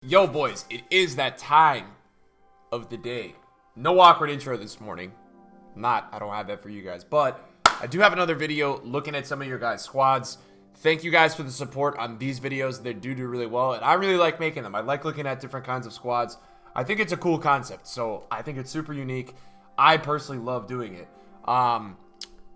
Yo, boys, it is that time of the day. No awkward intro this morning. I don't have that for you guys, but I do have another video looking at some of your guys' squads. Thank you guys for the support on these videos. They do really well, and I really like making them. I like looking at different kinds of squads. I think it's a cool concept, so I think it's super unique. I personally love doing it.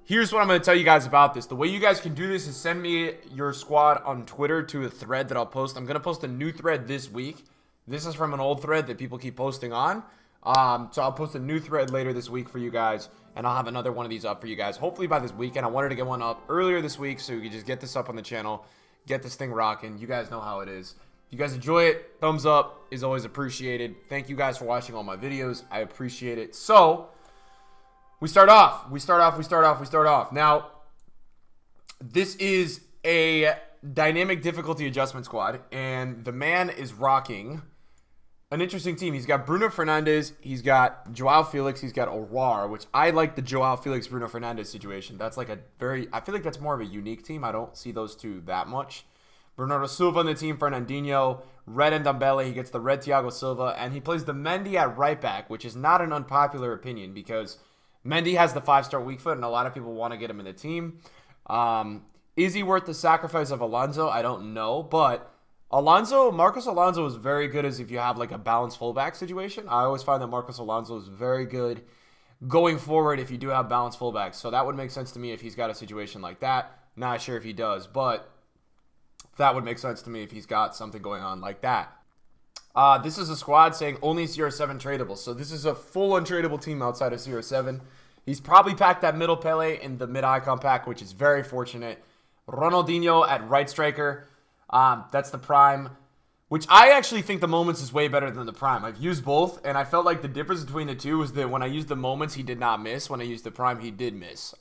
Here's what I'm going to tell you guys about this. The way you guys can do this is send me your squad on Twitter to a thread that I'll post. I'm going to post a new thread this week. This is from an old thread that people keep posting on. So I'll post a new thread later this week for you guys, and I'll have another one of these up for you guys, hopefully by this weekend. I wanted to get one up earlier this week so we could just get this up on the channel, get this thing rocking. You guys know how it is. If you guys enjoy it, thumbs up is always appreciated. Thank you guys for watching all my videos. I appreciate it. So we start off. Now, this is a dynamic difficulty adjustment squad, and the man is rocking an interesting team. He's got Bruno Fernandes, he's got Joao Felix, he's got Aouar, which I like the Joao Felix, Bruno Fernandes situation. That's like I feel like that's more of a unique team. I don't see those two that much. Bernardo Silva on the team, Fernandinho, Red and Dembele, he gets the red Thiago Silva, and he plays the Mendy at right back, which is not an unpopular opinion because Mendy has the 5-star weak foot, and a lot of people want to get him in the team. Is he worth the sacrifice of Alonso? I don't know, but Marcos Alonso is very good as if you have like a balanced fullback situation. I always find that Marcos Alonso is very good going forward if you do have balanced fullbacks. So that would make sense to me if he's got a situation like that. Not sure if he does, but that would make sense to me if he's got something going on like that. This is a squad saying only CR7 tradable. So this is a full untradeable team outside of CR7. He's probably packed that middle Pele in the mid-icon pack, which is very fortunate. Ronaldinho at right striker. That's the prime, which I actually think the moments is way better than the prime. I've used both, and I felt like the difference between the two was that when I used the moments, he did not miss. When I used the prime, he did miss.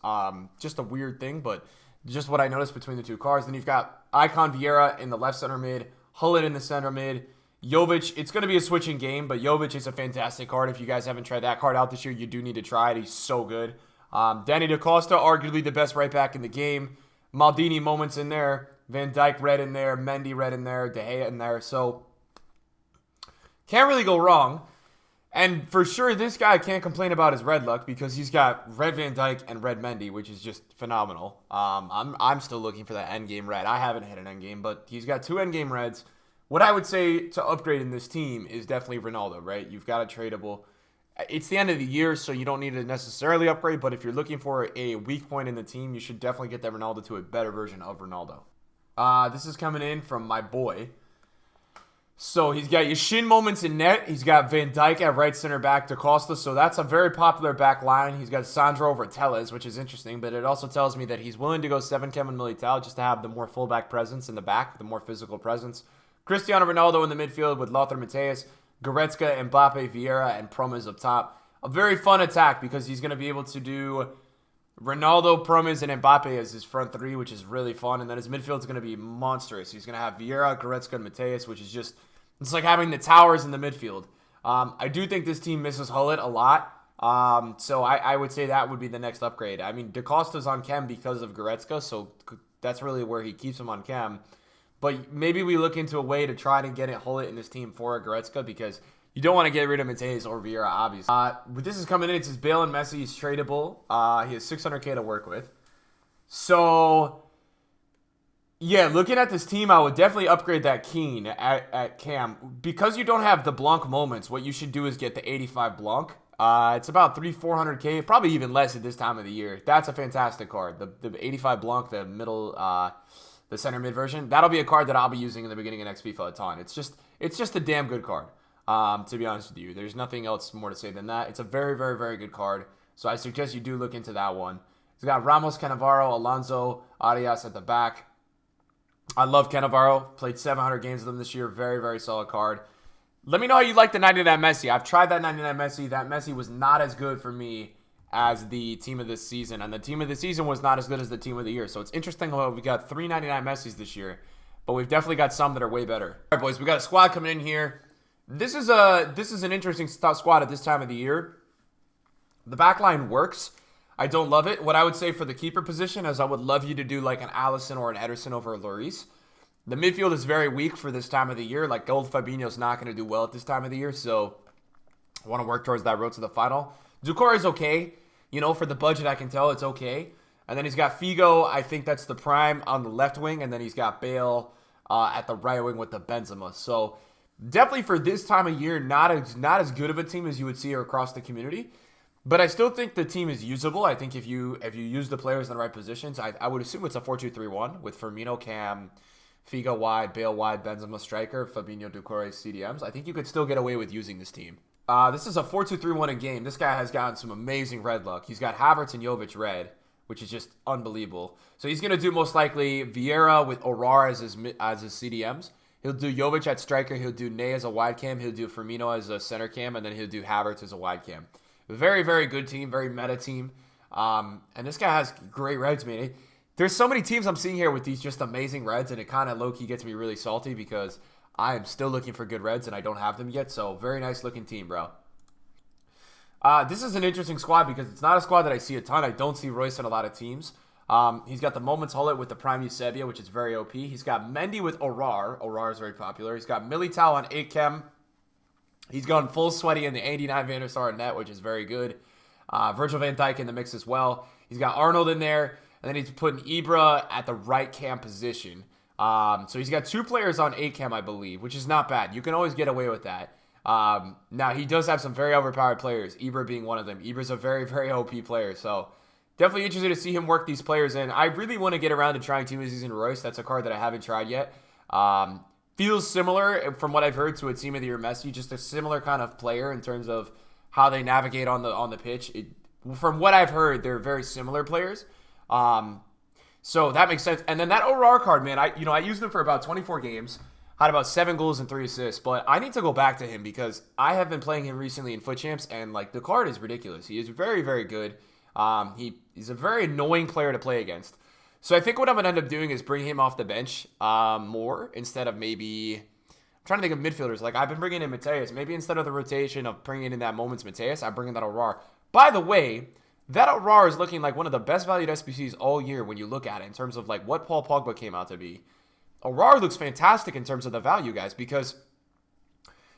Just a weird thing, but just what I noticed between the two cars. Then you've got Icon Vieira in the left center mid, Hullet in the center mid, Jovic. It's going to be a switching game, but Jovic is a fantastic card. If you guys haven't tried that card out this year, you do need to try it. He's so good. Danny Da Costa, arguably the best right back in the game. Maldini moments in there. Van Dijk red in there. Mendy red in there. De Gea in there. So, can't really go wrong. And for sure, this guy can't complain about his red luck because he's got red Van Dijk and red Mendy, which is just phenomenal. I'm still looking for that endgame red. I haven't hit an endgame, but he's got 2 endgame reds. What I would say to upgrade in this team is definitely Ronaldo, right? You've got a tradable. It's the end of the year, so you don't need to necessarily upgrade, but if you're looking for a weak point in the team, you should definitely get that Ronaldo to a better version of Ronaldo. This is coming in from my boy. So he's got Yashin moments in net. He's got Van Dijk at right center back, Da Costa. So that's a very popular back line. He's got Sandro over Telles, which is interesting, but it also tells me that he's willing to go 7 Kevin Militao just to have the more fullback presence in the back, the more physical presence. Cristiano Ronaldo in the midfield with Lothar Matthäus, Goretzka, Mbappe, Vieira, and Promes up top. A very fun attack because he's going to be able to do Ronaldo, Promes, and Mbappe as his front three, which is really fun. And then his midfield is going to be monstrous. He's going to have Vieira, Goretzka, and Matthäus, which is just, it's like having the towers in the midfield. I do think this team misses Hullet a lot. So I would say that would be the next upgrade. I mean, Da Costa's on chem because of Goretzka, so that's really where he keeps him on chem. But maybe we look into a way to try to get it Hullet in this team for Goretzka because you don't want to get rid of Matthäus or Vieira, obviously. But this is coming in. It says Bale and Messi is tradable. He has 600K to work with. So, yeah, looking at this team, I would definitely upgrade that Keane at cam. Because you don't have the Blanc moments, what you should do is get the 85 Blanc. It's about 400K, probably even less at this time of the year. That's a fantastic card. The 85 Blanc, the middle, the center mid version. That'll be a card that I'll be using in the beginning of next FIFA a ton. It's just a damn good card. To be honest with you, there's nothing else more to say than that. It's a very, very, very good card. So I suggest you do look into that one. It's got Ramos, Cannavaro, Alonso, Arias at the back. I love Cannavaro. Played 700 games with him this year. Very, very solid card. Let me know how you like the 99 Messi. I've tried that 99 Messi. That Messi was not as good for me as the team of this season. And the team of the season was not as good as the team of the year. So it's interesting how we got 3 99 Messis this year. But we've definitely got some that are way better. All right, boys. We got a squad coming in here. This is an interesting squad at this time of the year. The back line works. I don't love it. What I would say for the keeper position is I would love you to do like an Alisson or an Ederson over Lloris. The midfield is very weak for this time of the year. Like, Gold Fabinho's not going to do well at this time of the year, so I want to work towards that road to the final. Doucouré is okay. You know, for the budget, I can tell it's okay. And then he's got Figo. I think that's the prime on the left wing. And then he's got Bale at the right wing with the Benzema. So definitely for this time of year, not as good of a team as you would see across the community. But I still think the team is usable. I think if you use the players in the right positions, I would assume it's a 4-2-3-1 with Firmino, Cam, Figo wide, Bale wide, Benzema striker, Fabinho, Doucouré, CDMs. I think you could still get away with using this team. This is a 4-2-3-1 in game. This guy has gotten some amazing red luck. He's got Havertz and Jovic red, which is just unbelievable. So he's going to do most likely Vieira with Aurora as his CDMs. He'll do Jovic at striker. He'll do Ney as a wide cam. He'll do Firmino as a center cam. And then he'll do Havertz as a wide cam. Very, very good team. Very meta team. And this guy has great reds, man. There's so many teams I'm seeing here with these just amazing reds, and it kind of low-key gets me really salty because I am still looking for good reds, and I don't have them yet. So, very nice-looking team, bro. This is an interesting squad because it's not a squad that I see a ton. I don't see Royce in a lot of teams. He's got the Moments Hullet with the Prime Eusebio, which is very OP. He's got Mendy with Aurora. Aurora is very popular. He's got Militao on 8 chem. He's gone full sweaty in the 89 Van der Sar net, which is very good. Virgil van Dijk in the mix as well. He's got Arnold in there. And then he's putting Ibra at the right cam position. So he's got 2 players on 8 cam, I believe, which is not bad. You can always get away with that. Now, he does have some very overpowered players, Ibra being one of them. Ibra's a very, very OP player. So definitely interested to see him work these players in. I really want to get around to trying Team of the Season Royce. That's a card that I haven't tried yet. Feels similar, from what I've heard, to a Team of the Year Messi. Just a similar kind of player in terms of how they navigate on the pitch. From what I've heard, they're very similar players. So that makes sense. And then that Aurora card, man, I used him for about 24 games. Had about 7 goals and 3 assists. But I need to go back to him because I have been playing him recently in Foot Champs, and like the card is ridiculous. He is very, very good. He's a very annoying player to play against. So I think what I'm going to end up doing is bring him off the bench more instead of maybe... I'm trying to think of midfielders. Like, I've been bringing in Mateus. Maybe instead of the rotation of bringing in that Moments Mateus, I'm bringing that Aurora. By the way, that Aurora is looking like one of the best valued SBCs all year when you look at it in terms of like what Paul Pogba came out to be. Aurora looks fantastic in terms of the value, guys, because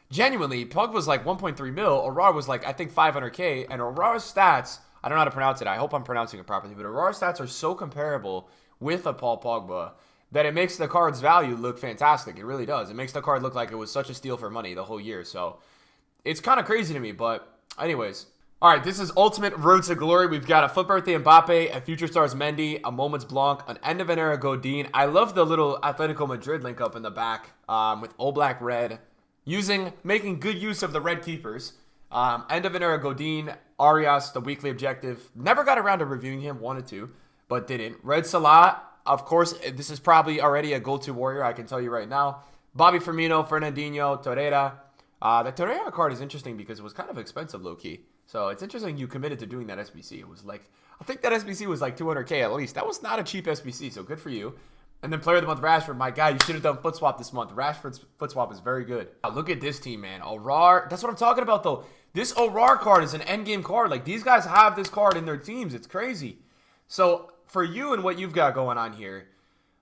genuinely, Pogba's like 1.3 mil. Aurora was like, I think, 500K. And Aurora's stats... I don't know how to pronounce it. I hope I'm pronouncing it properly. But Aurora's stats are so comparable with a Paul Pogba that it makes the card's value look fantastic. It really does. It makes the card look like it was such a steal for money the whole year. So it's kind of crazy to me. But anyways. All right, this is Ultimate Road to Glory. We've got a Foot Birthday Mbappe, a Future Stars Mendy, a Moments Blanc, an End of an Era Godin. I love the little Atletico Madrid link up in the back with all black red, making good use of the red keepers. End of an Era Godin, Arias, the weekly objective. Never got around to reviewing him, wanted to, but didn't. Red Salah, of course, this is probably already a go-to warrior, I can tell you right now. Bobby Firmino, Fernandinho, Torreira. The Torreira card is interesting because it was kind of expensive, low-key. So it's interesting you committed to doing that SBC. It was like, I think that SBC was like 200K at least. That was not a cheap SBC, so good for you. And then Player of the Month, Rashford. My God, you should have done Foot Swap this month. Rashford's Foot Swap is very good. Look at this team, man. Aurora. That's what I'm talking about, though. This Aurora card is an endgame card. Like, these guys have this card in their teams. It's crazy. So, for you and what you've got going on here,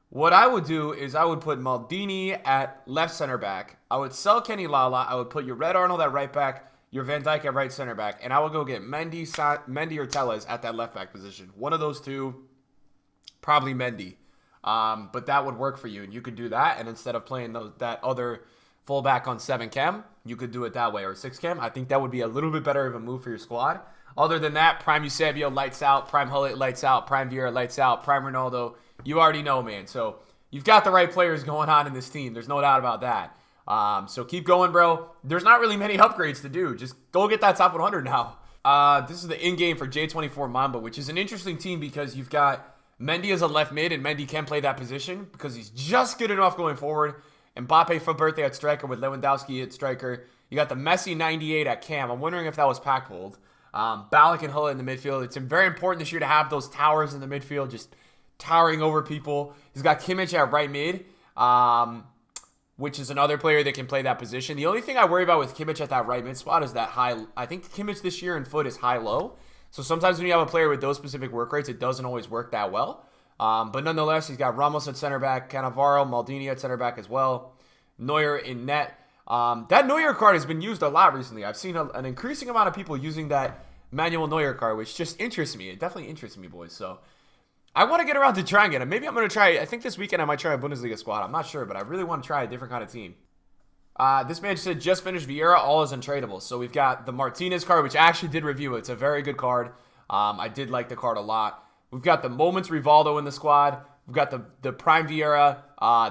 what I would do is I would put Maldini at left center back. I would sell Kenny Lala. I would put your Red Arnold at right back, your Van Dijk at right center back, and I would go get Mendy or Telles at that left back position. One of those two, probably Mendy. But that would work for you, and you could do that, and instead of playing that other fullback on 7 chem, you could do it that way, or 6 chem. I think that would be a little bit better of a move for your squad. Other than that, Prime Eusebio lights out, Prime Hullet lights out, Prime Vieira lights out, Prime Ronaldo, you already know, man. So you've got the right players going on in this team. There's no doubt about that. So keep going, bro. There's not really many upgrades to do. Just go get that top 100 now. This is the in-game for J24 Mamba, which is an interesting team because you've got Mendy as a left mid, and Mendy can play that position because he's just good enough going forward. Mbappe for birthday at striker with Lewandowski at striker. You got the Messi 98 at cam. I'm wondering if that was pack pulled. Ballack and Hullet in the midfield. It's very important this year to have those towers in the midfield, just towering over people. He's got Kimmich at right mid, which is another player that can play that position. The only thing I worry about with Kimmich at that right mid spot is that high. I think Kimmich this year in foot is high-low. So sometimes when you have a player with those specific work rates, it doesn't always work that well. But nonetheless, he's got Ramos at center back, Cannavaro, Maldini at center back as well, Neuer in net. That Neuer card has been used a lot recently. I've seen an increasing amount of people using that Manuel Neuer card, which just interests me. It definitely interests me, boys. So I want to get around to try and get him. Maybe I'm going to try. I think this weekend I might try a Bundesliga squad. I'm not sure, but I really want to try a different kind of team. This man said just finished Vieira. All is untradeable. So we've got the Martinez card, which I actually did review. It's a very good card. I did like the card a lot. We've got the Moments Rivaldo in the squad. We've got the Prime Vieira,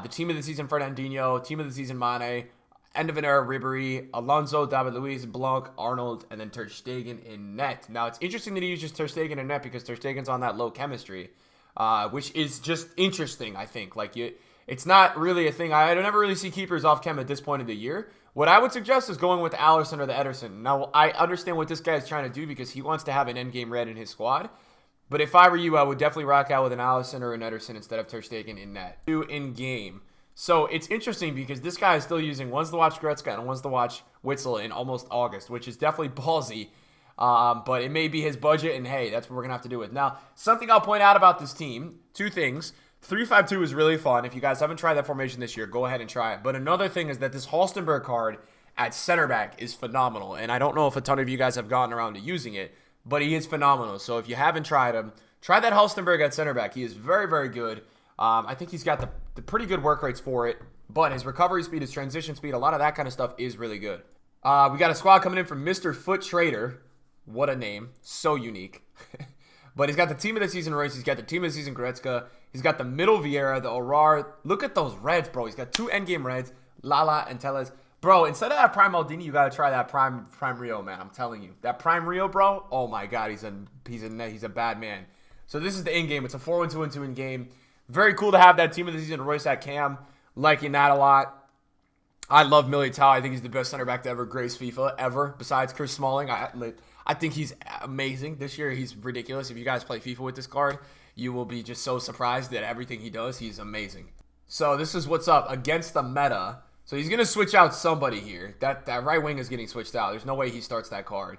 the Team of the Season Fernandinho, Team of the Season Mane, End of an Era Ribéry, Alonso, David Luiz, Blanc, Arnold, and then Ter Stegen in net. Now, it's interesting that he uses Ter Stegen in net because Ter Stegen's on that low chemistry, which is just interesting, I think. Like, it's not really a thing. I never really see keepers off chem at this point of the year. What I would suggest is going with Alisson or the Ederson. Now, I understand what this guy is trying to do because he wants to have an endgame red in his squad. But if I were you, I would definitely rock out with an Alisson or an Ederson instead of Ter Stegen in net. In game. So it's interesting because this guy is still using one's the watch Gretzka and one's the watch Witzel in almost August, which is definitely ballsy. But it may be his budget, and hey, that's what we're going to have to do with. Now, something I'll point out about this team, two things. 3-5-2 is really fun. If you guys haven't tried that formation this year, go ahead and try it. But another thing is that this Halstenberg card at center back is phenomenal. And I don't know if a ton of you guys have gotten around to using it, but he is phenomenal. So if you haven't tried him, try that Halstenberg at center back. He is very, very good. I think he's got the pretty good work rates for it. But his recovery speed, his transition speed, a lot of that kind of stuff is really good. We got a squad coming in from Mr. Foot Trader. What a name. So unique. But he's got the Team of the Season Royce. He's got the Team of the Season Gretzka. He's got the middle Vieira, the Aurora. Look at those reds, bro. He's got two endgame reds, Lala and Tellez. Bro, instead of that Prime Maldini, you got to try that Prime Rio, man. I'm telling you. That Prime Rio, bro, oh my God, he's a bad man. So this is the in-game. It's a 4-1-2-2 in-game. Very cool to have that Team of the Season Royce at cam. Liking that a lot. I love Militao. I think he's the best center back to ever grace FIFA, ever, besides Chris Smalling. I think he's amazing. This year, he's ridiculous. If you guys play FIFA with this card, you will be just so surprised at everything he does. He's amazing. So this is what's up against the meta. So he's going to switch out somebody here. That right wing is getting switched out. There's no way he starts that card.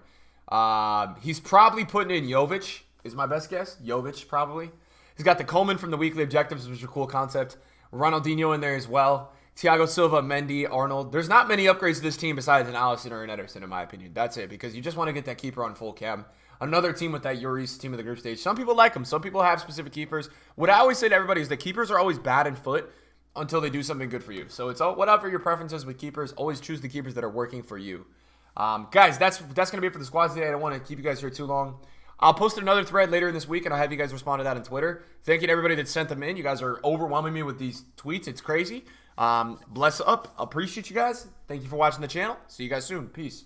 He's probably putting in Jovic, is my best guess. Jovic, probably. He's got the Coleman from the weekly objectives, which is a cool concept. Ronaldinho in there as well. Thiago Silva, Mendy, Arnold. There's not many upgrades to this team besides an Alisson or an Ederson, in my opinion. That's it, because you just want to get that keeper on full cam. Another team with that Uri's team of the group stage. Some people like them. Some people have specific keepers. What I always say to everybody is that keepers are always bad in foot until they do something good for you. So it's all, whatever your preferences with keepers, always choose the keepers that are working for you. Guys, that's going to be it for the squads today. I don't want to keep you guys here too long. I'll post another thread later in this week, and I'll have you guys respond to that on Twitter. Thank you to everybody that sent them in. You guys are overwhelming me with these tweets. It's crazy. Bless up. Appreciate you guys. Thank you for watching the channel. See you guys soon. Peace.